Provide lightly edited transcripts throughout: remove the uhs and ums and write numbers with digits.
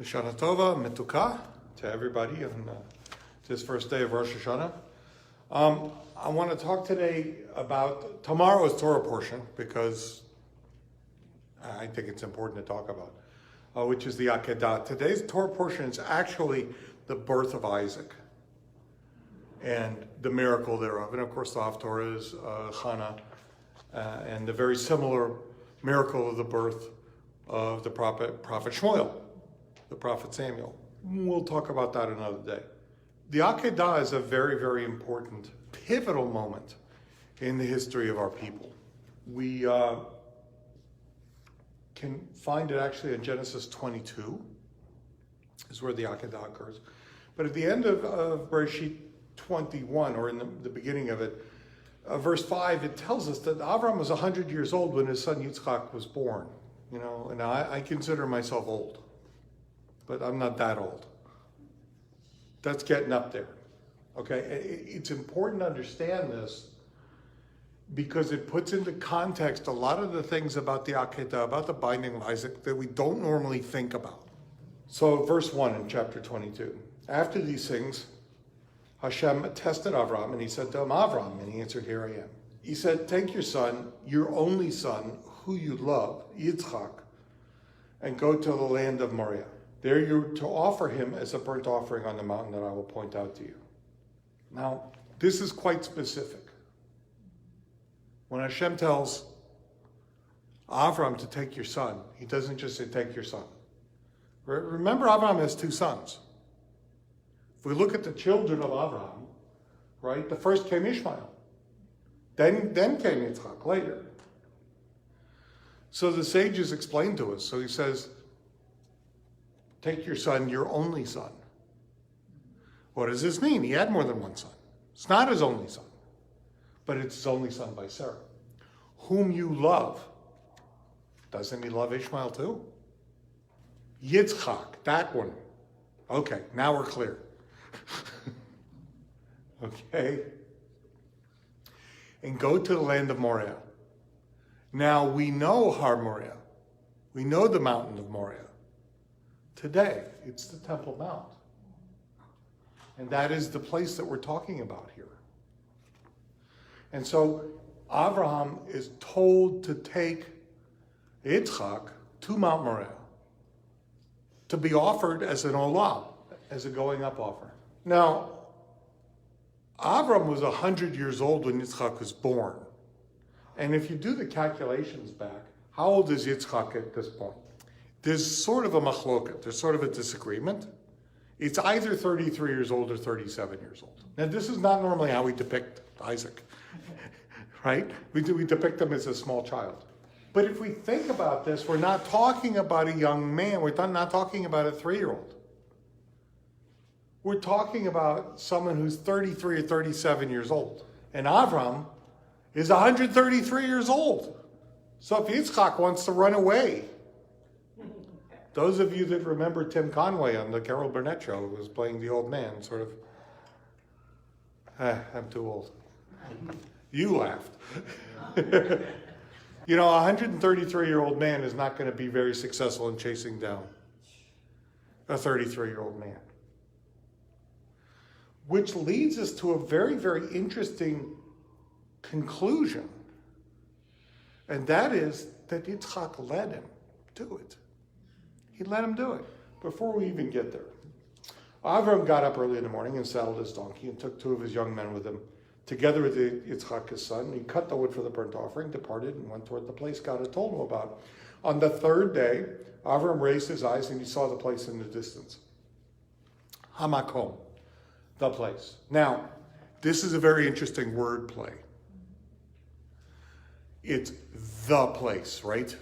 Hashana Tova, Metuka, to everybody on this first day of Rosh Hashana. I want to talk today about tomorrow's Torah portion because I think it's important to talk about, which is the Akeida. Today's Torah portion is actually the birth of Isaac and the miracle thereof. And of course, the Haftorah is Hashana and the very similar miracle of the birth of the prophet Shmuel, the prophet Samuel. We'll talk about that another day. The Akeida is a very, very important, pivotal moment in the history of our people. We can find it actually in Genesis 22, is where the Akeida occurs. But at the end of Bereshit 21, or in the beginning of it, verse 5, it tells us that Avram was 100 years old when his son Yitzchak was born. You know, and I consider myself old, but I'm not that old. That's getting up there, okay? It's important to understand this because it puts into context a lot of the things about the Akeida, about the binding of Isaac, that we don't normally think about. So verse 1 in chapter 22. After these things, Hashem tested Avram, and he said to him, Avram, and he answered, here I am. He said, take your son, your only son, who you love, Yitzchak, and go to the land of Moriah. There you're to offer him as a burnt offering on the mountain that I will point out to you. Now, this is quite specific. When Hashem tells Avram to take your son, he doesn't just say, take your son. Remember, Avram has two sons. If we look at the children of Avram, right, the first came Ishmael. Then came Yitzchak later. So the sages explain to us. So he says, take your son, your only son. What does this mean? He had more than one son. It's not his only son, but it's his only son by Sarah. Whom you love. Doesn't he love Ishmael too? Yitzchak, that one. Okay, now we're clear. Okay. And go to the land of Moriah. Now we know Har Moriah. We know the mountain of Moriah. Today, it's the Temple Mount. And that is the place that we're talking about here. And so Abraham is told to take Yitzchak to Mount Moriah to be offered as an olah, as a going up offering. Now, Avram was 100 years old when Yitzchak was born. And if you do the calculations back, how old is Yitzchak at this point? There's sort of a machloket, there's sort of a disagreement. It's either 33 years old or 37 years old. Now, this is not normally how we depict Isaac, right? We depict him as a small child. But if we think about this, we're not talking about a young man. We're not talking about a 3-year-old. We're talking about someone who's 33 or 37 years old. And Avram is 133 years old. So if Yitzchak wants to run away, those of you that remember Tim Conway on the Carol Burnett show, who was playing the old man, sort of, I'm too old. You laughed. You know, a 133-year-old man is not going to be very successful in chasing down a 33-year-old man. Which leads us to a very, very interesting conclusion. And that is that Yitzchak led him to it. He let him do it before we even get there. Avram got up early in the morning and saddled his donkey and took 2 of his young men with him, together with Yitzchak his son. He cut the wood for the burnt offering, departed, and went toward the place God had told him about. On the 3rd day, Avram raised his eyes and he saw the place in the distance. Hamakom, the place. Now, this is a very interesting word play. It's the place, right?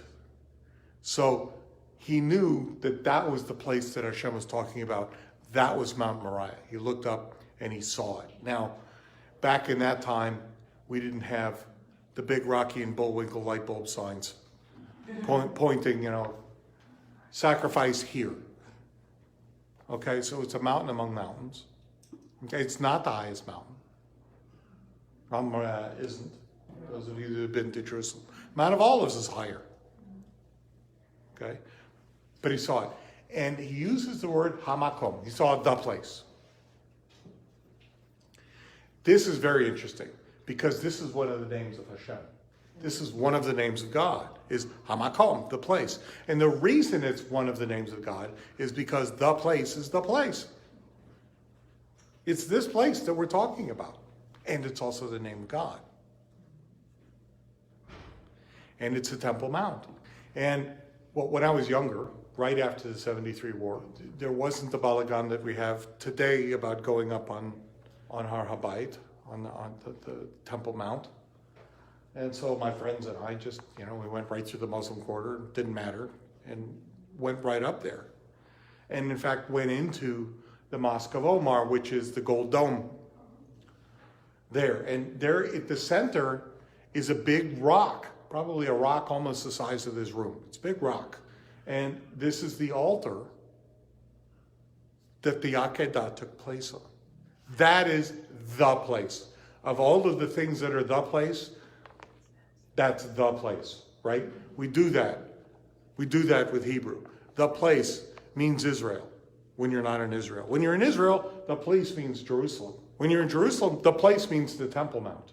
So he knew that that was the place that Hashem was talking about. That was Mount Moriah. He looked up and he saw it. Now, back in that time, we didn't have the big Rocky and Bullwinkle light bulb signs pointing, sacrifice here. Okay, so it's a mountain among mountains. Okay, it's not the highest mountain. Mount Moriah isn't. Those of you that have been to Jerusalem. Mount of Olives is higher. Okay, but he saw it. And he uses the word hamakom. He saw the place. This is very interesting because this is one of the names of Hashem. This is one of the names of God, is hamakom, the place. And the reason it's one of the names of God is because the place is the place. It's this place that we're talking about. And it's also the name of God. And it's the Temple Mount. And when I was younger, right after the 73 war, there wasn't the balagan that we have today about going up on Har Habayit, on the Temple Mount. And so my friends and I just, we went right through the Muslim quarter, didn't matter, and went right up there. And in fact, went into the Mosque of Omar, which is the Gold Dome there. And there at the center is a big rock, probably a rock almost the size of this room. It's a big rock. And this is the altar that the Akeida took place on. That is the place. Of all of the things that are the place, that's the place, right? We do that. We do that with Hebrew. The place means Israel when you're not in Israel. When you're in Israel, the place means Jerusalem. When you're in Jerusalem, the place means the Temple Mount.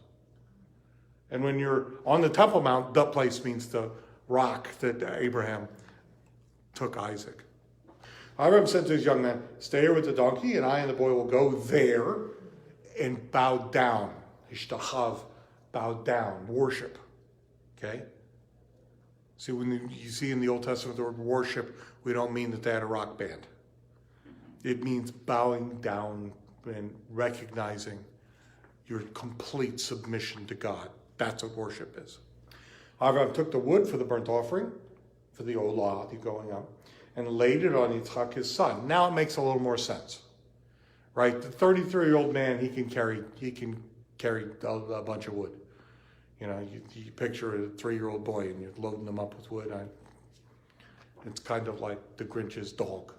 And when you're on the Temple Mount, the place means the rock that Abraham took Isaac. Abraham said to his young man, stay here with the donkey, and I and the boy will go there and bow down. Ishtachav, bow down, worship. Okay? See, when you see in the Old Testament the word worship, we don't mean that they had a rock band. It means bowing down and recognizing your complete submission to God. That's what worship is. Abraham took the wood for the burnt offering, for the olah, the going up, and laid it on Yitzchak, his son. Now it makes a little more sense, right? The 33-year-old man, he can carry a bunch of wood. You picture a 3-year-old boy and you're loading them up with wood. It's kind of like the Grinch's dog.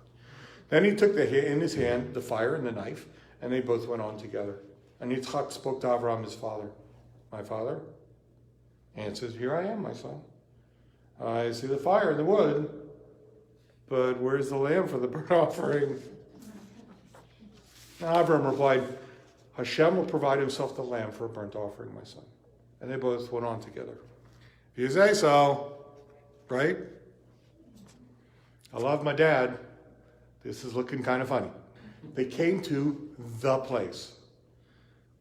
Then he took in his hand the fire and the knife, and they both went on together. And Yitzchak spoke to Avraham, his father. My father? And says, here I am, my son. I see the fire and the wood, but where's the lamb for the burnt offering? Now Avraham replied, Hashem will provide himself the lamb for a burnt offering, my son. And they both went on together. If you say so, right? I love my dad. This is looking kind of funny. They came to the place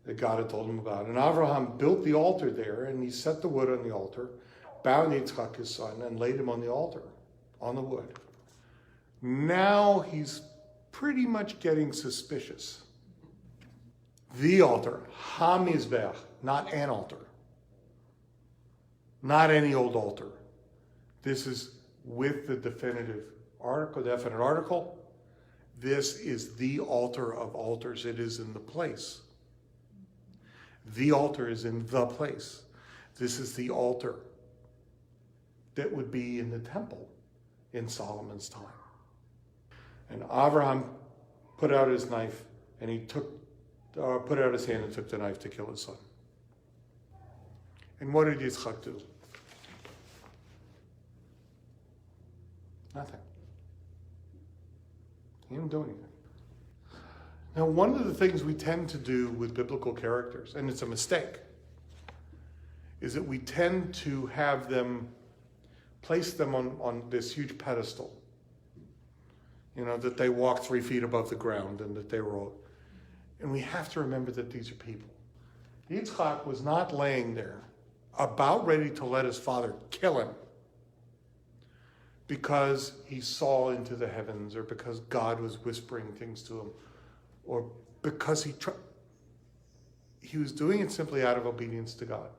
that God had told him about. And Avraham built the altar there, and he set the wood on the altar, bound Yitzchak, his son, and laid him on the altar, on the wood. Now he's pretty much getting suspicious. The altar, HaMizbeach, not an altar. Not any old altar. This is with the definite article. This is the altar of altars. It is in the place. The altar is in the place. This is the altar that would be in the temple in Solomon's time. And Avraham put out his knife, and he put out his hand and took the knife to kill his son. And what did Yitzchak do? Nothing. He didn't do anything. Now, one of the things we tend to do with biblical characters, and it's a mistake, is that we tend to have them, place them on this huge pedestal. That they walk 3 feet above the ground and that they were all. And we have to remember that these are people. Yitzchak was not laying there about ready to let his father kill him because he saw into the heavens, or because God was whispering things to him, or because he was doing it simply out of obedience to God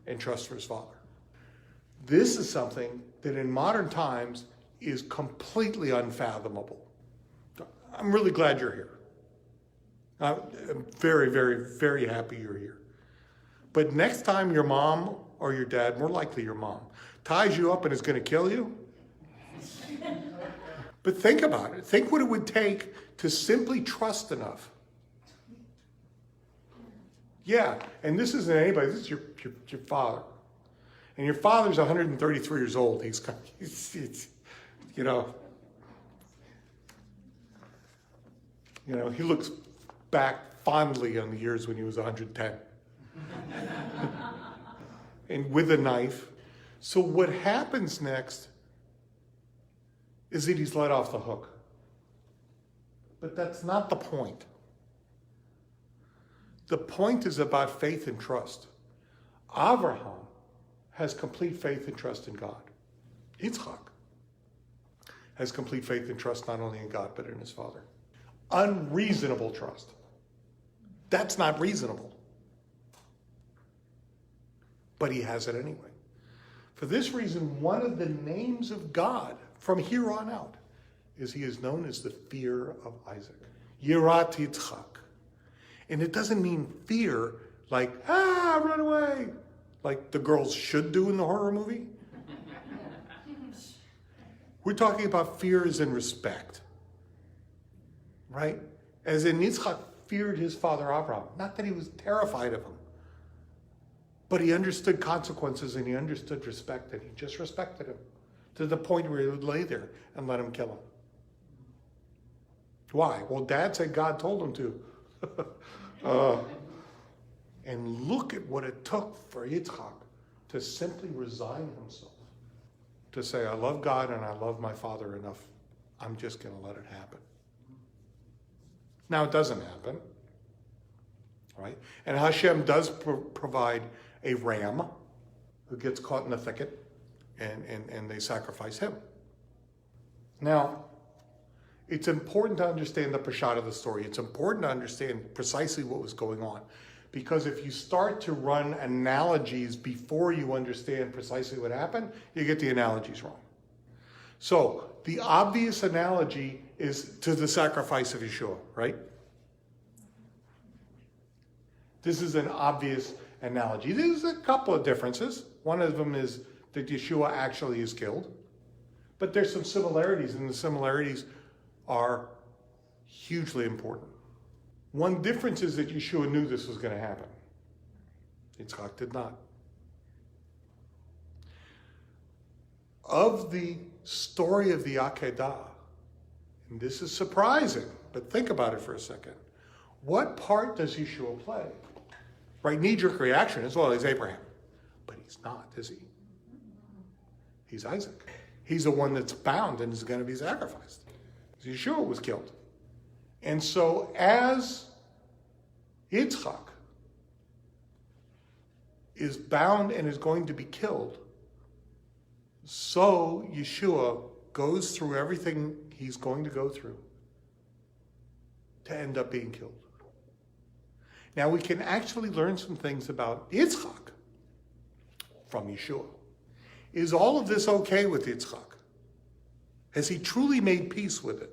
and trust for his father. This is something that in modern times is completely unfathomable. I'm really glad you're here. I'm very, very, very happy you're here. But next time your mom or your dad, more likely your mom, ties you up and is going to kill you, but think about it. Think what it would take to simply trust enough. Yeah, and this isn't anybody. This is your father. And your father's 133 years old. He's He looks back fondly on the years when he was 110. And with a knife. So what happens next is that he's let off the hook. But that's not the point. The point is about faith and trust. Abraham has complete faith and trust in God. Yitzchak has complete faith and trust not only in God, but in his father. Unreasonable trust. That's not reasonable. But he has it anyway. For this reason, one of the names of God from here on out is he is known as the fear of Isaac. Yirat Yitzchak. And it doesn't mean fear like, run away, like the girls should do in the horror movie. We're talking about fear as in respect, right? As in Yitzchak feared his father Abraham. Not that he was terrified of him, but he understood consequences and he understood respect, and he just respected him to the point where he would lay there and let him kill him. Why? Well, Dad said God told him to. And look at what it took for Yitzchak to simply resign himself. To say, I love God and I love my father enough. I'm just going to let it happen. Now, it doesn't happen. Right? And Hashem does provide a ram who gets caught in the thicket, and they sacrifice him. Now, it's important to understand the Peshat of the story. It's important to understand precisely what was going on. Because if you start to run analogies before you understand precisely what happened, you get the analogies wrong. So, the obvious analogy is to the sacrifice of Yeshua, right? This is an obvious analogy. There's a couple of differences. One of them is that Yeshua actually is killed. But there's some similarities, and the similarities are hugely important. One difference is that Yeshua knew this was going to happen. Yitzchak did not. Of the story of the Akeida, and this is surprising, but think about it for a second. What part does Yeshua play? Right, knee-jerk reaction is, well, he's Abraham. But he's not, is he? He's Isaac. He's the one that's bound and is going to be sacrificed. Yeshua was killed. And so as Yitzchak is bound and is going to be killed, so Yeshua goes through everything he's going to go through to end up being killed. Now we can actually learn some things about Yitzchak from Yeshua. Is all of this okay with Yitzchak? Has he truly made peace with it?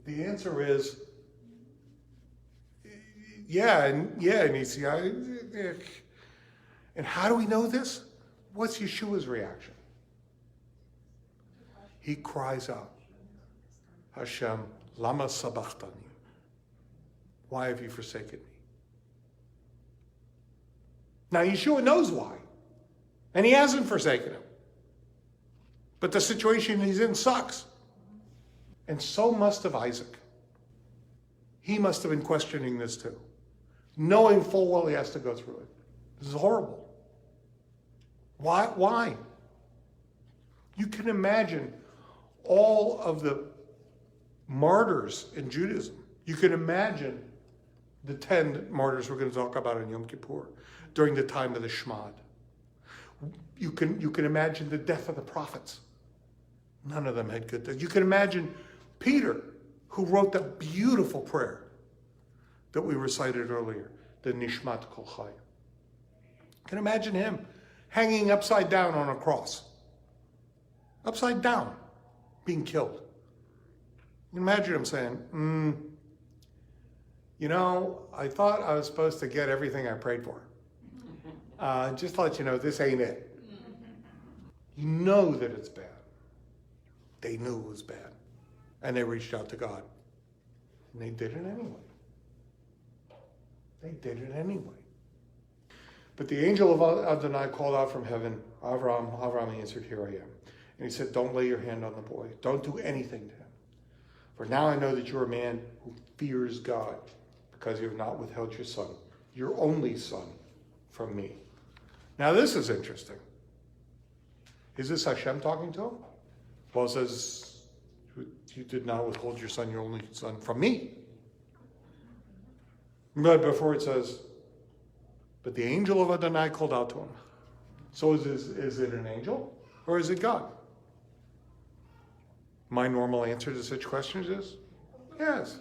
The answer is, and you see, and how do we know this? What's Yeshua's reaction? He cries out, Hashem, lama sabachthani? Why have you forsaken me? Now Yeshua knows why, and he hasn't forsaken him. But the situation he's in sucks. And so must have Isaac. He must have been questioning this too, knowing full well he has to go through it. This is horrible. Why? You can imagine all of the martyrs in Judaism. You can imagine the 10 martyrs we're going to talk about in Yom Kippur during the time of the Shmad. You can imagine the death of the prophets. None of them had good things. You can imagine Peter, who wrote that beautiful prayer that we recited earlier, the Nishmat Kol Chai. You can imagine him hanging upside down on a cross. Upside down, being killed. You can imagine him saying, I thought I was supposed to get everything I prayed for. Just to let you know, this ain't it. You know that it's bad. They knew it was bad. And they reached out to God. And they did it anyway. They did it anyway. But the angel of Adonai called out from heaven, Avraham answered, here I am. And he said, don't lay your hand on the boy. Don't do anything to him. For now I know that you're a man who fears God, because you have not withheld your son, your only son, from me. Now this is interesting. Is this Hashem talking to him? Well, it says, you did not withhold your son, your only son, from me. But before it says, but the angel of Adonai called out to him. So is it an angel or is it God? My normal answer to such questions is yes.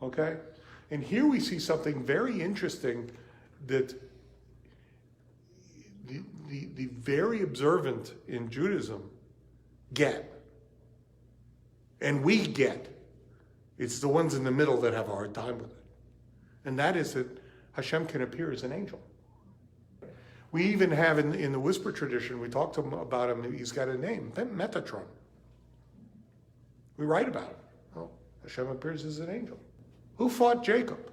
Okay? And here we see something very interesting that the very observant in Judaism get. And we get. It's the ones in the middle that have a hard time with it. And that is that Hashem can appear as an angel. We even have in the whisper tradition, we talked to him about him, he's got a name, Metatron. We write about him. Well, Hashem appears as an angel. Who fought Jacob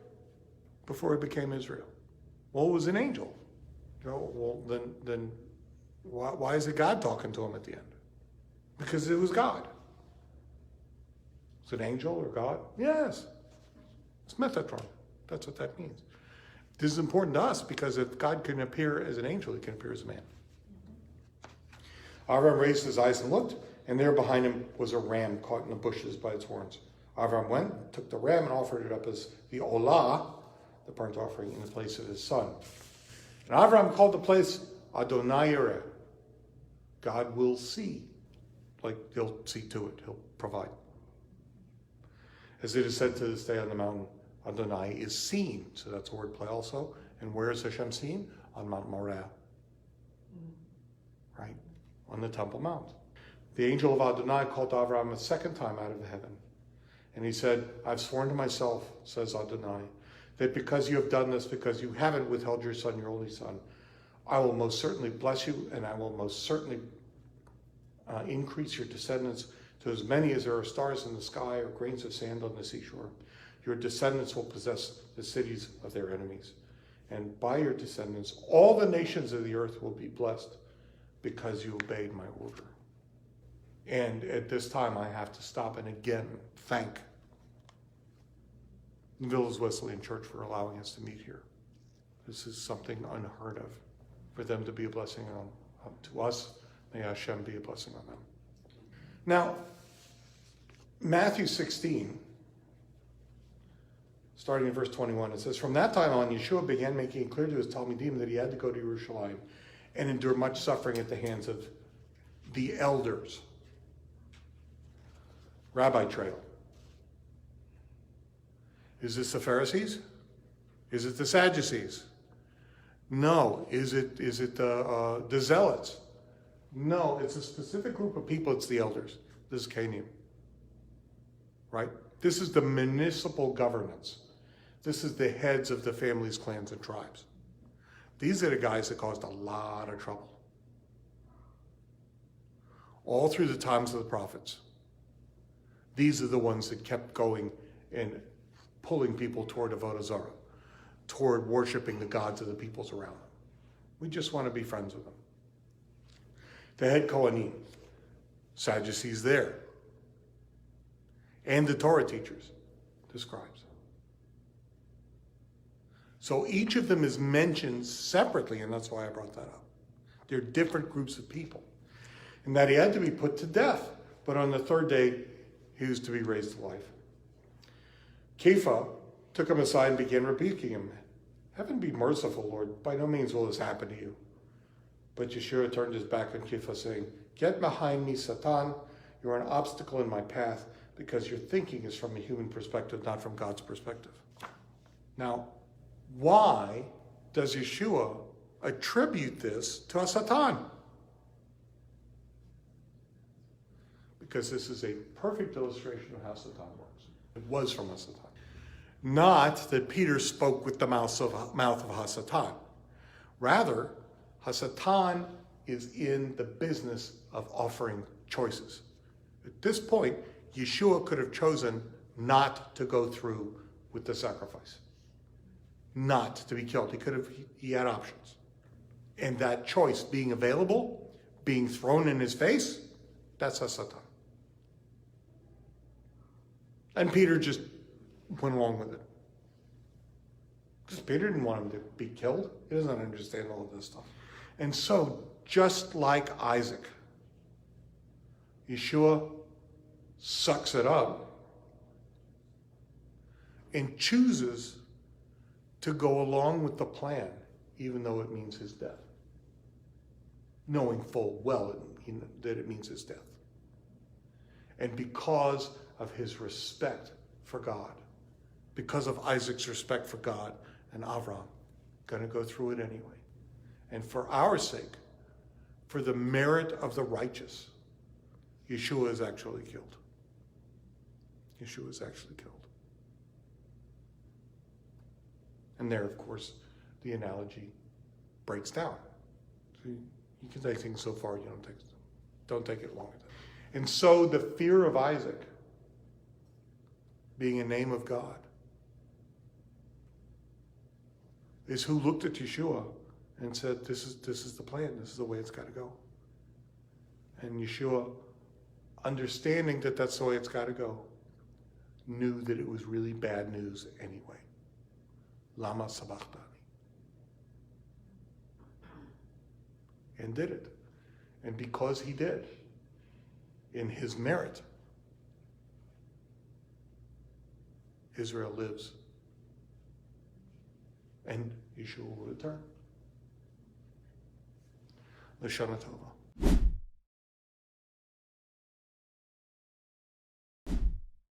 before he became Israel? Well, it was an angel. Well, then why is it God talking to him at the end? Because it was God. It's an angel or God? Yes. It's Metatron. That's what that means. This is important to us because if God can appear as an angel, he can appear as a man. Avram raised his eyes and looked, and there behind him was a ram caught in the bushes by its horns. Avram went, took the ram, and offered it up as the olah, the burnt offering, in the place of his son. And Avram called the place Adonai Yireh. God will see. Like, he'll see to it. He'll provide. As it is said to this day on the mountain, Adonai is seen. So that's a wordplay also. And where is Hashem seen? On Mount Moriah. Right? On the Temple Mount. The angel of Adonai called to Avram a second time out of heaven. And he said, I've sworn to myself, says Adonai, that because you have done this, because you haven't withheld your son, your only son, I will most certainly bless you, and I will most certainly increase your descendants to as many as there are stars in the sky or grains of sand on the seashore. Your descendants will possess the cities of their enemies. And by your descendants, all the nations of the earth will be blessed because you obeyed my order. And at this time, I have to stop and again thank the Village Wesleyan Church for allowing us to meet here. This is something unheard of, for them to be a blessing to us. May Hashem be a blessing on them. Now, Matthew 16, starting in verse 21, it says, from that time on, Yeshua began making it clear to his Talmidim that he had to go to Jerusalem and endure much suffering at the hands of the elders. Rabbi trail. Is this the Pharisees? Is it the Sadducees? No. Is it the Zealots? No, it's a specific group of people. It's the elders. This is Canaan. Right? This is the municipal governance. This is the heads of the families, clans, and tribes. These are the guys that caused a lot of trouble. All through the times of the prophets. These are the ones that kept going and pulling people toward Avodah Zarah, toward worshiping the gods of the peoples around them. We just want to be friends with them. The head Kohanim, Sadducees there, and the Torah teachers, the scribes. So each of them is mentioned separately, and that's why I brought that up. They're different groups of people. And that he had to be put to death, but on the third day, he was to be raised to life. Kepha took him aside and began rebuking him. Heaven be merciful, Lord. By no means will this happen to you. But Yeshua turned his back on Kepha, saying, get behind me, Satan. You're an obstacle in my path because your thinking is from a human perspective, not from God's perspective. Now, why does Yeshua attribute this to a Satan? Because this is a perfect illustration of how Satan works. It was from a Satan. Not that Peter spoke with the mouth of Hasatan. Rather, Hasatan is in the business of offering choices. At this point, Yeshua could have chosen not to go through with the sacrifice. Not to be killed. He had options. And that choice being available, being thrown in his face, that's Hasatan. And Peter just went along with it. Because Peter didn't want him to be killed. He doesn't understand all of this stuff. And so, just like Isaac, Yeshua sucks it up and chooses to go along with the plan, even though it means his death, knowing full well that it means his death. And because of his respect for God, because of Isaac's respect for God and Avram, going to go through it anyway. And for our sake, for the merit of the righteous, Yeshua is actually killed. Yeshua is actually killed. And there, of course, the analogy breaks down. So you can take things so far, you don't take it longer. And so the fear of Isaac, being a name of God, is who looked at Yeshua and said, this is the plan, this is the way it's got to go. And Yeshua, understanding that that's the way it's got to go, knew that it was really bad news anyway. Lama sabachthani. And did it. And because he did, in his merit, Israel lives. And Yeshua will return. Hashana Tova.